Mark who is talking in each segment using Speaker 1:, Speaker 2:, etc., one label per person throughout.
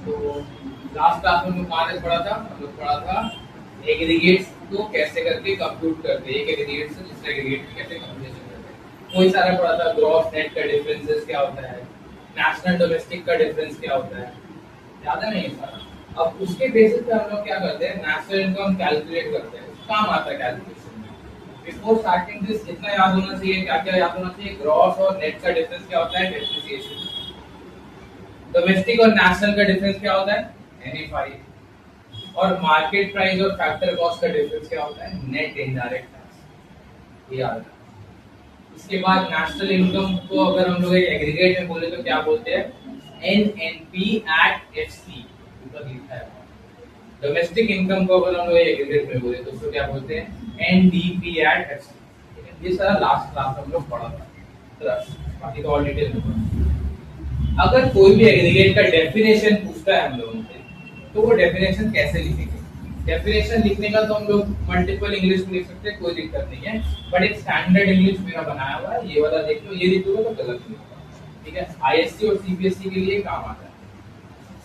Speaker 1: तो last class में हम लोग कहाँ तक पढ़ा था? हम लोग पढ़ा था एग्रीगेट्स को कैसे करके कंप्यूट करते हैं, एक एग्रीगेट से दूसरे एग्रीगेट में कैसे कंप्यूटेशन करते हैं। कोई सारा पढ़ा था, ग्रॉस नेट का डिफरेंसेस क्या होता है, नेशनल डोमेस्टिक का डिफरेंस क्या होता है, याद है ना ये सारा। अब उसके बेसिस पे हम लोग क्या करते हैं, नेशनल इनकम कैलकुलेट करते हैं, काम आता है कैलकुलेशन में। बिफोर स्टार्टिंग दिस इतना याद होना चाहिए, क्या क्या याद होना चाहिए, ग्रॉस और नेट का डिफरेंस क्या होता है, डेप्रिसिएशन। डोमेस्टिक और नेशनल का डिफरेंस क्या होता है, NFI। और मार्केट प्राइस और फैक्टर कॉस्ट का डिफरेंस क्या होता है, नेट इनडायरेक्ट टैक्स। ये याद रखना। इसके बाद नेशनल इनकम को अगर हम लोग एक एग्रीगेट में बोले तो क्या बोलते हैं, NNP at FC, ऊपर लिखा है। डोमेस्टिक इनकम को अगर हम लोग एग्रीगेट में बोले तो उसको क्या बोलते हैं, NDP at FC। ये सारा लास्ट क्लास हम लोग पढ़ा था, बाकी तो और डिटेल में पढ़ा। अगर कोई भी एग्रीगेट का डेफिनेशन पूछता है हम लोगों से, तो वो डेफिनेशन कैसे लिखेंगे? डेफिनेशन लिखने का तो हम लोग मल्टीपल इंग्लिश में लिख सकते हैं, कोई दिक्कत नहीं है, बट एक स्टैंडर्ड इंग्लिश मेरा बनाया हुआ है, ये वाला देख लो, ये लिख लो तो गलत नहीं होगा, ठीक है। ISC और CBSE के लिए काम आता है।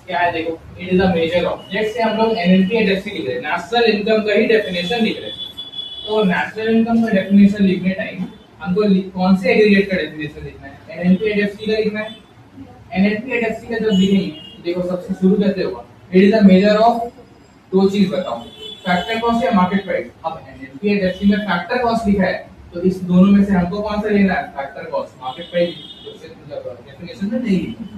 Speaker 1: क्या है देखो, it is a measure of, let's say हम लोग NNP एंड FC लिख रहे हैं, नेशनल इनकम का ही डेफिनेशन लिख रहे हैं। तो नेशनल इनकम का डेफिनेशन लिखने टाइम हमको कौन से एग्रीगेट का डेफिनेशन लिखना है, NNP एंड FC का लिखना है। NNP एंड FC का जब लिखेंगे, देखो सबसे शुरू कैसे होगा, it is a measure of, दो चीज बताऊं, फैक्टर कॉस्ट या मार्केट प्राइस। अब NNP एंड FC में फैक्टर कॉस्ट लिखा है, तो इस दोनों में से हमको कौन सा लेना है, factor cost. Market price definition में नहीं लिखा।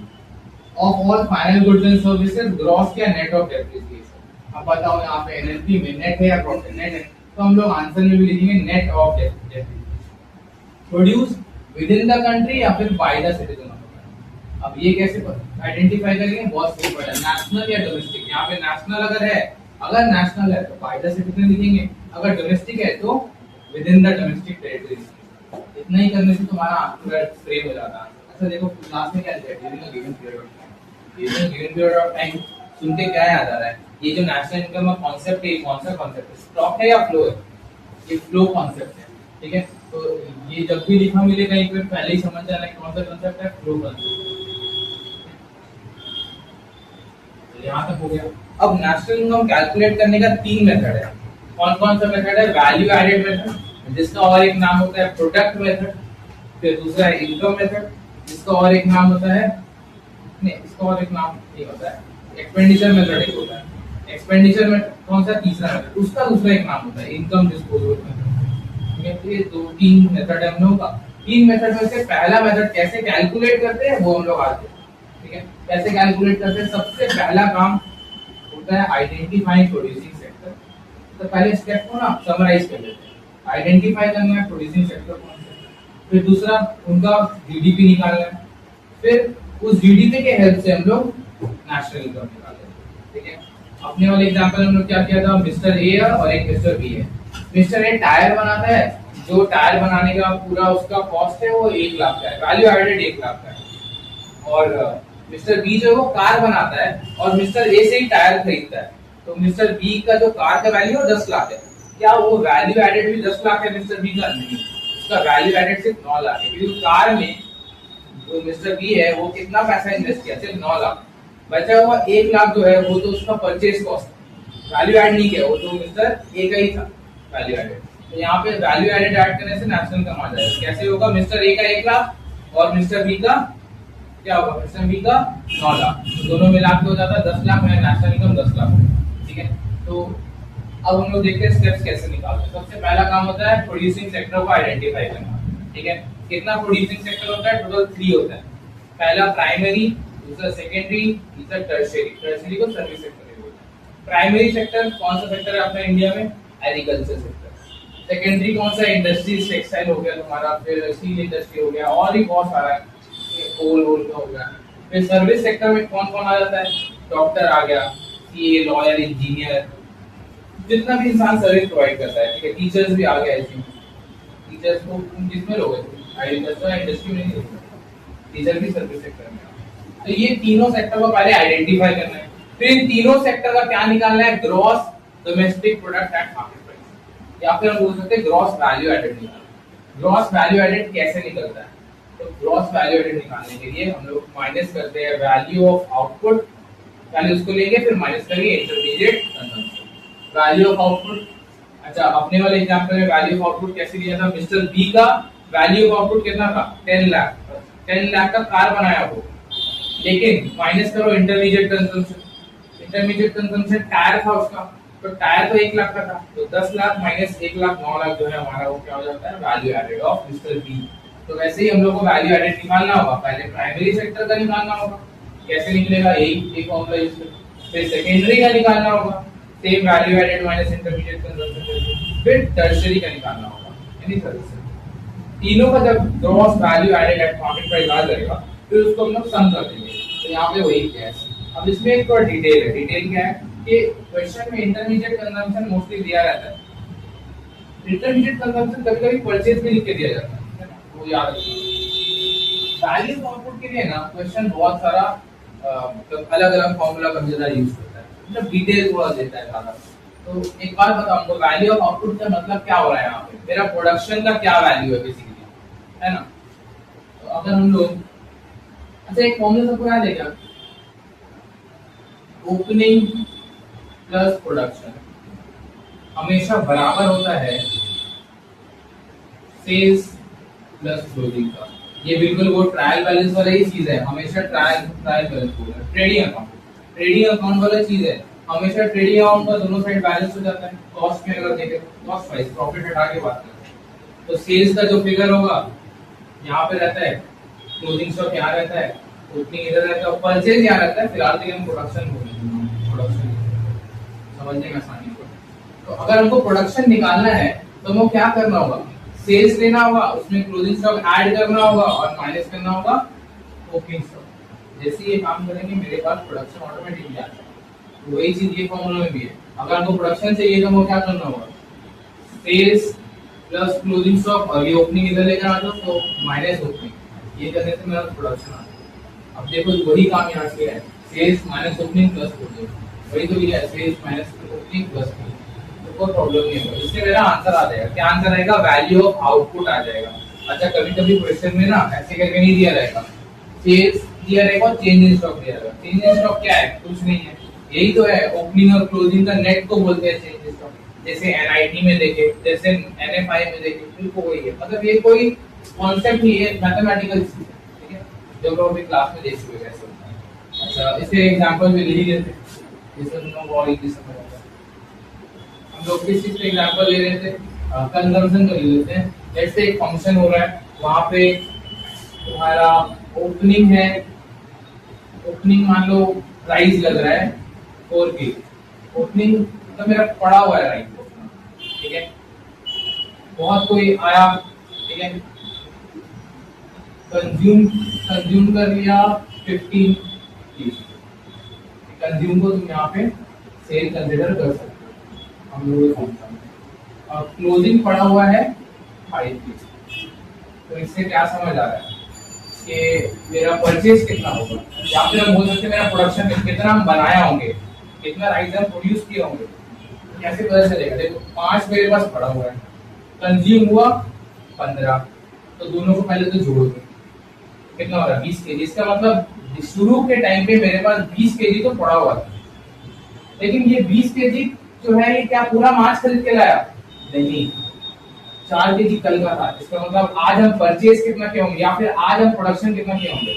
Speaker 1: Of all final goods and services, gross या नेट ऑफ डेप्रिसिएशन। अब बताओ यहाँ पे NNP में नेट है या प्रॉफिट, नेट है, तो हम लोग आंसर में भी लिखेंगे net of depreciation. Produce with in the country या फिर बाय द सिटीजन। अब ये कैसे आइडेंटिफाई करेंगे, बहुत सिंपल है, नेशनल या डोमेस्टिक। यहाँ पे नेशनल अगर है, अगर नेशनल है तो बाय द सिटीजन लिखेंगे, अगर डोमेस्टिक है तो with in the domestic territory. इतना ही करने से तुम्हारा पूरा फ्रेम हो जाता है। अच्छा देखो क्लास में क्या लिखा है, during a given period of time. During a given period of time सुन के क्या याद आ रहा है, ये जो नेशनल इनकम का कांसेप्ट है, कौन सा कांसेप्ट है, स्टॉक है या फ्लो है? ये फ्लो कांसेप्ट है, ठीक है। तो ये जब भी लिखा मिले कहीं पे पहले ही समझ जाना है कौन सा कांसेप्ट है, फ्लो कांसेप्ट। यहाँ तक हो गया। अब नेशनल इनकम कैलकुलेट करने का तीन मेथड है। कौन कौन सा मेथड है, वैल्यू एडेड मेथड, जिसका और एक नाम होता है प्रोडक्ट मेथड। फिर दूसरा है इनकम मेथड, जिसका और एक नाम होता है, नहीं इसका और एक नाम नहीं होता है, एक्सपेंडिचर मेथड एक होता है। एक्सपेंडिचर में कौन सा, तीसरा मेथड, उसका दूसरा एक नाम होता है इनकम डिस्पोजेबल मेथड। ठीक है, ये दो तीन मेथड है हम लोगों का। तीन मेथड में से पहला मेथड कैसे कैलकुलेट करते हैं वो हम लोग आज, ठीक है, कैसे कैलकुलेट करते हैं। सबसे पहला काम होता है आइडेंटिफाइंग प्रोड्यूसिंग सेक्टर। तो पहले स्टेप को ना समराइज कर लेते हैं। आइडेंटिफाई करना है प्रोड्यूसिंग सेक्टर कौन से, फिर दूसरा उनका GDP निकालना है, फिर उस GDP के हेल्प से हम लोग नेशनल इनकम निकालते हैं, ठीक है। अपने वाले एग्जांपल हम लोग क्या किया था, मिस्टर ए है और एक मिस्टर बी है। मिस्टर ए टायर बनाता है, जो टायर बनाने का पूरा उसका कॉस्ट है वो 1 लाख का है, वैल्यू एडेड 1 लाख का है। और मिस्टर बी जो है वो कार बनाता है और मिस्टर ए से ही टायर खरीदता है, तो मिस्टर बी का जो कार का वैल्यू 10 लाख है। क्या वो वैल्यू एडेड भी 10 लाख है मिस्टर बी का? नहीं, उसका वैल्यू एडेड सिर्फ 9 लाख है, क्योंकि कार में जो मिस्टर बी है वो कितना पैसा इन्वेस्ट किया, सिर्फ 9 लाख। बचा हुआ 1 लाख जो है वो तो उसका परचेज कॉस्ट, वैल्यू ऐड नहीं किया, वो तो मिस्टर ए का ही था वैल्यू एडेड। तो यहाँ पे वैल्यू एडेड ऐड करने से नेशनल इनकम आ जाएगा। कैसे होगा, मिस्टर ए का 1 लाख और मिस्टर बी का क्या होगा, मिस्टर बी का 9 लाख, तो दोनों मिला के हो जाता है 10 लाख, मेरा नेशनल इनकम 10 लाख, ठीक है। तो अब हम लोग देखते हैं स्टेप्स कैसे निकालते हैं। सबसे पहला काम होता है प्रोड्यूसिंग सेक्टर को आइडेंटिफाई करना, ठीक है। कितना प्रोड्यूसिंग सेक्टर होता है, टोटल 3 होता है। पहला प्राइमरी, दूसरा सेकेंडरी, तीसरा टर्शियरी। टर्शियरी को सर्विस सेक्टर बोलते हैं। प्राइमरी सेक्टर कौन सा सेक्टर है अपना इंडिया में, एग्रीकल्चर सेक्टर। सेकेंडरी कौन सा, इंडस्ट्रीज, टेक्सटाइल हो गया तुम्हारा, फिर स्टील इंडस्ट्री हो गया, और भी बहुत सारा है, कोल वोल का हो गया। फिर सर्विस सेक्टर में कौन कौन आ जाता है, डॉक्टर आ गया, सीए, लॉयर, इंजीनियर, जितना भी इंसान सर्विस प्रोवाइड करता है, ठीक है। टीचर्स भी आ गया इसमें। टीचर्स को किसमें लोगे, एग्रीकल्चर इंडस्ट्री में नहीं, टीचर भी सर्विस सेक्टर में। तो ये तीनों सेक्टर को पहले आइडेंटिफाई करना है, फिर इन तीनों सेक्टर का क्या निकालना है, gross domestic product at market price, या फिर हम बोल सकते हैं ग्रॉस वैल्यू एडेड निकालना। ग्रॉस वैल्यू एडेड कैसे निकलता है, तो ग्रॉस वैल्यू एडेड निकालने के लिए हम लोग माइनस करते हैं वैल्यू ऑफ आउटपुट पहले उसको लेंगे फिर माइनस करेंगे intermediate consumption. Value of output, अच्छा अपने वाले एग्जांपल में वैल्यू ऑफ आउटपुट कैसे दिया था, मिस्टर बी का वैल्यू ऑफ आउटपुट कितना था 10 लाख, 10 लाख का कार बनाया वो, लेकिन माइनस करो intermediate consumption, intermediate consumption tyre था उसका, तो टायर तो 1 लाख का था, तो 10 लाख माइनस 1 लाख 9 लाख जो है हमारा वो क्या हो जाता है value added of mister B. तो वैसे ही हम लोग को वैल्यू एडेड निकालना होगा, पहले प्राइमरी सेक्टर का निकालना होगा, कैसे निकलेगा एक फॉर्मूला यूज करके, फिर सेकेंडरी का निकालना होगा same value added minus intermediate consumption करके, फिर टर्शियरी का निकालना होगा, यानी सर्विस। तीनों का जब gross value added at market price आ जाएगा फिर उसको हम लोग सम कर देंगे। तो यहाँ पे वही क्या है, अब इसमें एक और डिटेल है, डिटेल क्या है कि क्वेश्चन में इंटरमीडिएट कंजम्पशन मोस्टली दिया रहता है, इंटरमीडिएट कंजम्पशन कभी-कभी परचेज में लिख के दिया जाता है ना, वो याद रखना। वैल्यू आउटपुट के लिए ना क्वेश्चन बहुत सारा मतलब अलग-अलग फार्मूला का ज्यादा यूज करता है, मतलब डिटेल थोड़ा देता है ज्यादा। तो एक बात बताओ हमको, वैल्यू ऑफ आउटपुट का मतलब क्या हो रहा है यहाँ पे, मेरा प्रोडक्शन का क्या वैल्यू है बेसिकली, है ना। तो अगर हम लोग, अच्छा एक फॉर्मूला सबको याद है क्या, ओपनिंग प्लस प्रोडक्शन हमेशा बराबर होता है सेल्स प्लस क्लोजिंग का। ये बिल्कुल वो ट्रायल बैलेंस वाला ही चीज है, हमेशा ट्रायल बैलेंस बोल रहा है, ट्रेडिंग अकाउंट वाला चीज है, हमेशा ट्रेडिंग अकाउंट का दोनों साइड बैलेंस हो जाता है। कॉस्ट में अगर देखें कॉस्ट वाइज प्रॉफिट हटा के बात करें तो सेल्स का जो फिगर होगा यहाँ पे रहता है, क्लोजिंग स्टॉक यहाँ रहता है, ओपनिंग इधर रहता है और परचेज यहाँ रहता है। फिलहाल के हम प्रोडक्शन प्रोडक्शन समझने में आसानी को, तो अगर हमको प्रोडक्शन निकालना है तो हमको क्या करना होगा, सेल्स लेना होगा, उसमें क्लोजिंग स्टॉक ऐड करना होगा और माइनस करना होगा ओपनिंग स्टॉक। जैसे ये काम करेंगे मेरे पास प्रोडक्शन ऑटोमेटिकली आ जाएगा। तो वही चीज ये फॉर्मूला में भी है, अगर हमको प्रोडक्शन चाहिए तो हमको क्या करना होगा, सेल्स प्लस क्लोजिंग स्टॉक और ये ओपनिंग इधर लेकर आ जाओ तो माइनस ओपनिंग, ये करने से मेरा प्रोडक्शन आ जाएगा। अब देखो वही काम यहाँ से है, sales minus opening plus closing, वही तो लिया है sales minus opening plus closing, तो कोई प्रॉब्लम नहीं होगा, इससे मेरा आंसर आ जाएगा। क्या आंसर आएगा, वैल्यू ऑफ आउटपुट आ जाएगा। अच्छा कभी कभी क्वेश्चन में ना ऐसे करके नहीं दिया रहेगा, सेल्स दिया रहेगा, चेंज इन स्टॉक दिया रहेगा। चेंज इन स्टॉक क्या है, कुछ नहीं है, यही तो है ओपनिंग और क्लोजिंग का नेट को बोलते हैं चेंज इन स्टॉक। जैसे एनआईटी में देखे, जैसे एनएफआई में देखे, बिल्कुल वही है, मतलब ये कोई कॉन्सेप्ट नहीं है, मैथमेटिकल चीज है, ठीक है, जो लोग अभी क्लास में देख चुके कैसे होता है। अच्छा इससे एग्जांपल भी ले ही लेते, जिससे तुम लोग और इजी समझ आता है। हम लोग किस चीज का एग्जांपल ले रहे थे, कंजम्पशन का ले लेते हैं। जैसे एक फंक्शन हो रहा है, वहां पे तुम्हारा ओपनिंग है, ओपनिंग मान लो प्राइस लग रहा है 4K, ओपनिंग तो मेरा पड़ा हुआ है राइट, ठीक है, बहुत कोई आया, ठीक है, कंज्यूम कर लिया 15 पीस, कंज्यूम को तुम यहाँ पे सेल कंसीडर कर सकते हो, हम लोग ये समझा। और क्लोजिंग पड़ा हुआ है 5 पीस, तो इससे क्या समझ आ रहा है कि मेरा परचेज कितना होगा, या फिर हम बोल सकते हैं मेरा प्रोडक्शन कितना हम बनाया होंगे, कितना राइस हम प्रोड्यूस किए होंगे। कैसे पता चलेगा, देखो 5 मेरे पास पड़ा हुआ है, कंज्यूम हुआ 15, तो दोनों को पहले तो जोड़ दो, कितना हो रहा है 20 केजी। इसका मतलब शुरू के टाइम पे मेरे पास 20 केजी तो पड़ा हुआ था, लेकिन ये 20 केजी जो है ये क्या पूरा मार्च खरीद के लाया, नहीं, 4 केजी कल का था। इसका मतलब आज हम परचेज कितना किए होंगे या फिर आज हम प्रोडक्शन कितना किए होंगे,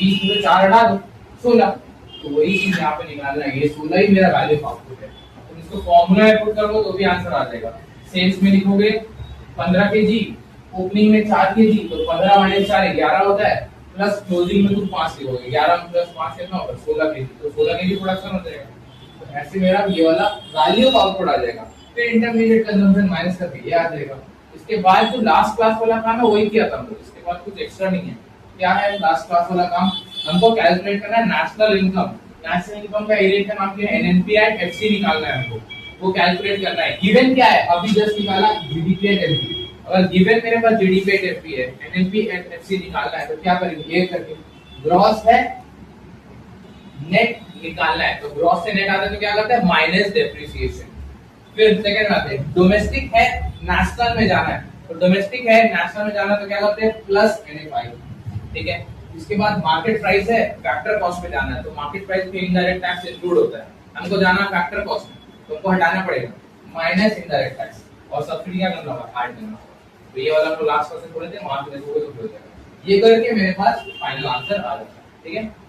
Speaker 1: 20 में 4 हटा दो 16, तो वही चीज यहाँ पे निकालना है, ये 16 ही मेरा वैल्यू ऑफ आउटपुट है। तुम इसको फॉर्मूला में पुट करोगे तो भी आंसर आ जाएगा। सेल्स में लिखोगे 15 केजी, ओपनिंग में 4 केजी, तो 15 माइनस 4 11 होता है, प्लस क्लोजिंग में तुम 5 लिखोगे, 11 प्लस 5 कितना होगा 16 केजी, तो 16 केजी प्रोडक्शन हो जाएगा। तो ऐसे मेरा ये वाला वैल्यू ऑफ आउटपुट आ जाएगा। फिर इंटरमीडिएट कंजम्पशन माइनस करके ये आ जाएगा। इसके बाद जो लास्ट क्लास वाला काम है वही किया था हमको, इसके बाद कुछ एक्स्ट्रा नहीं है। क्या है लास्ट क्लास वाला काम, हमको कैलकुलेट करना है नेशनल इनकम। नेशनल इनकम का एरिया का नाम क्या है, एनएनपीआई एफसी निकालना है हमको, वो कैलकुलेट करना है। गिवन क्या है, अभी जस्ट निकाला जीडीपी एंड एफपी। अगर गिवन मेरे पास जीडीपी एंड एफपी है, एनएनपी एंड एफसी निकालना है, तो क्या करेंगे, ये करके ग्रॉस है नेट निकालना है, तो ग्रॉस से नेट आता है तो क्या करता है माइनस डेप्रिसिएशन। फिर सेकंड आते हैं डोमेस्टिक है, नेशनल में जाना है, तो डोमेस्टिक है नेशनल में जाना तो क्या करते हैं प्लस एनएफआई, ठीक है। इसके बाद मार्केट प्राइस है, फैक्टर कॉस्ट पे जाना है, तो मार्केट प्राइस पे इनडायरेक्ट टैक्स इंक्लूड होता है, हमको जाना फैक्टर कॉस्ट में, तो हमको हटाना पड़ेगा माइनस इनडायरेक्ट टैक्स, और सब्सिडी क्या करना होगा, ऐड करना होगा। तो ये वाला हम लास्ट क्वेश्चन बोले थे, मार्क में हो जाएगा। ये करके मेरे पास फाइनल आंसर आ जाता है, ठीक है।